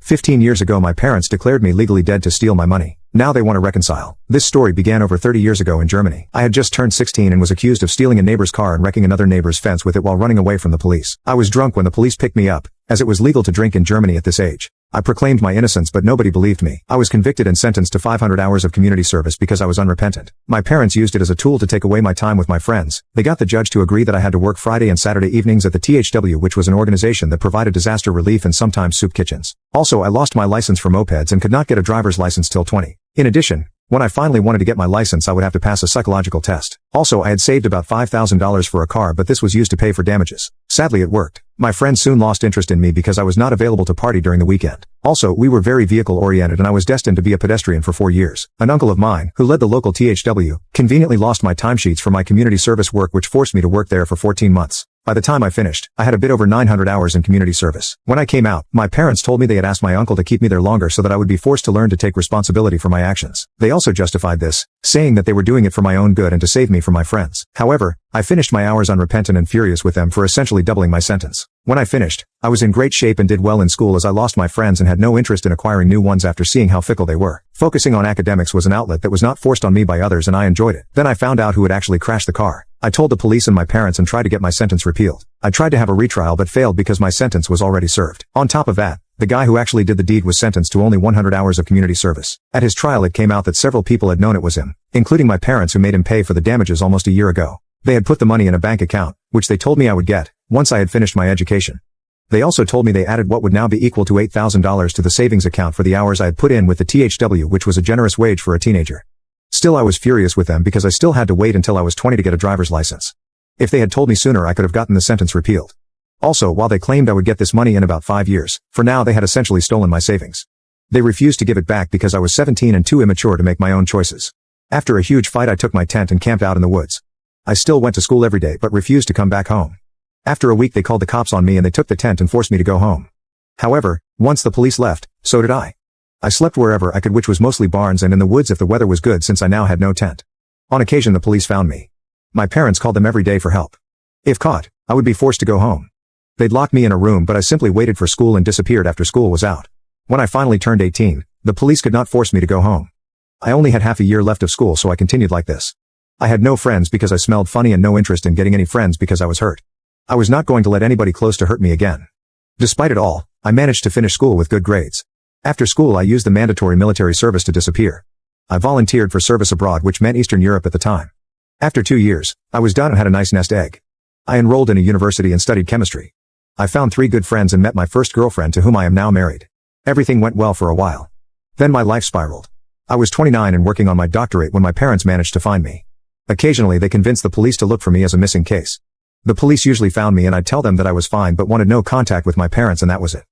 15 years ago my parents declared me legally dead to steal my money. Now they want to reconcile. This story began over 30 years ago in Germany. I had just turned 16 and was accused of stealing a neighbor's car and wrecking another neighbor's fence with it while running away from the police. I was drunk when the police picked me up, as it was legal to drink in Germany at this age. I proclaimed my innocence but nobody believed me. I was convicted and sentenced to 500 hours of community service because I was unrepentant. My parents used it as a tool to take away my time with my friends. They got the judge to agree that I had to work Friday and Saturday evenings at the THW, which was an organization that provided disaster relief and sometimes soup kitchens. Also, I lost my license for mopeds and could not get a driver's license till 20. In addition, when I finally wanted to get my license I would have to pass a psychological test. Also, I had saved about $5,000 for a car but this was used to pay for damages. Sadly it worked. My friends soon lost interest in me because I was not available to party during the weekend. Also, we were very vehicle-oriented and I was destined to be a pedestrian for 4 years. An uncle of mine, who led the local THW, conveniently lost my timesheets for my community service work which forced me to work there for 14 months. By the time I finished, I had a bit over 900 hours in community service. When I came out, my parents told me they had asked my uncle to keep me there longer so that I would be forced to learn to take responsibility for my actions. They also justified this, saying that they were doing it for my own good and to save me from my friends. However, I finished my hours unrepentant and furious with them for essentially doubling my sentence. When I finished, I was in great shape and did well in school as I lost my friends and had no interest in acquiring new ones after seeing how fickle they were. Focusing on academics was an outlet that was not forced on me by others and I enjoyed it. Then I found out who had actually crashed the car. I told the police and my parents and tried to get my sentence repealed. I tried to have a retrial but failed because my sentence was already served. On top of that, the guy who actually did the deed was sentenced to only 100 hours of community service. At his trial it came out that several people had known it was him, including my parents who made him pay for the damages almost a year ago. They had put the money in a bank account, which they told me I would get, once I had finished my education. They also told me they added what would now be equal to $8,000 to the savings account for the hours I had put in with the THW, which was a generous wage for a teenager. Still, I was furious with them because I still had to wait until I was 20 to get a driver's license. If they had told me sooner I could have gotten the sentence repealed. Also, while they claimed I would get this money in about 5 years, for now they had essentially stolen my savings. They refused to give it back because I was 17 and too immature to make my own choices. After a huge fight I took my tent and camped out in the woods. I still went to school every day but refused to come back home. After a week they called the cops on me and they took the tent and forced me to go home. However, once the police left, so did I. I slept wherever I could, which was mostly barns and in the woods if the weather was good, since I now had no tent. On occasion the police found me. My parents called them every day for help. If caught, I would be forced to go home. They'd lock me in a room but I simply waited for school and disappeared after school was out. When I finally turned 18, the police could not force me to go home. I only had half a year left of school so I continued like this. I had no friends because I smelled funny and no interest in getting any friends because I was hurt. I was not going to let anybody close to hurt me again. Despite it all, I managed to finish school with good grades. After school I used the mandatory military service to disappear. I volunteered for service abroad, which meant Eastern Europe at the time. After 2 years, I was done and had a nice nest egg. I enrolled in a university and studied chemistry. I found 3 good friends and met my first girlfriend, to whom I am now married. Everything went well for a while. Then my life spiraled. I was 29 and working on my doctorate when my parents managed to find me. Occasionally they convinced the police to look for me as a missing case. The police usually found me and I'd tell them that I was fine but wanted no contact with my parents, and that was it.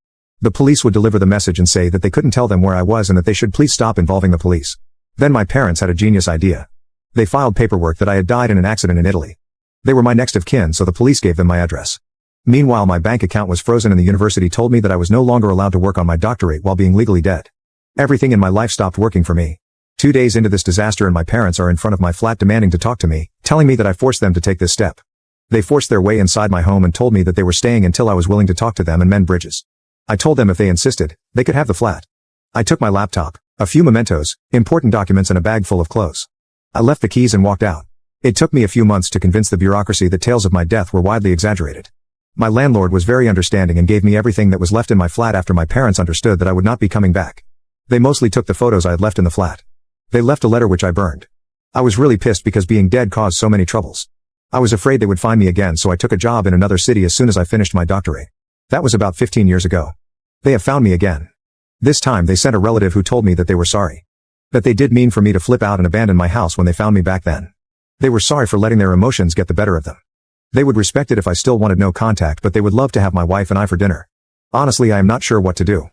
The police would deliver the message and say that they couldn't tell them where I was and that they should please stop involving the police. Then my parents had a genius idea. They filed paperwork that I had died in an accident in Italy. They were my next of kin, so the police gave them my address. Meanwhile my bank account was frozen and the university told me that I was no longer allowed to work on my doctorate while being legally dead. Everything in my life stopped working for me. 2 days into this disaster and my parents are in front of my flat demanding to talk to me, telling me that I forced them to take this step. They forced their way inside my home and told me that they were staying until I was willing to talk to them and mend bridges. I told them if they insisted, they could have the flat. I took my laptop, a few mementos, important documents and a bag full of clothes. I left the keys and walked out. It took me a few months to convince the bureaucracy that tales of my death were widely exaggerated. My landlord was very understanding and gave me everything that was left in my flat after my parents understood that I would not be coming back. They mostly took the photos I had left in the flat. They left a letter which I burned. I was really pissed because being dead caused so many troubles. I was afraid they would find me again, so I took a job in another city as soon as I finished my doctorate. That was about 15 years ago. They have found me again. This time they sent a relative who told me that they were sorry. That they did mean for me to flip out and abandon my house when they found me back then. They were sorry for letting their emotions get the better of them. They would respect it if I still wanted no contact, but they would love to have my wife and I for dinner. Honestly, I am not sure what to do.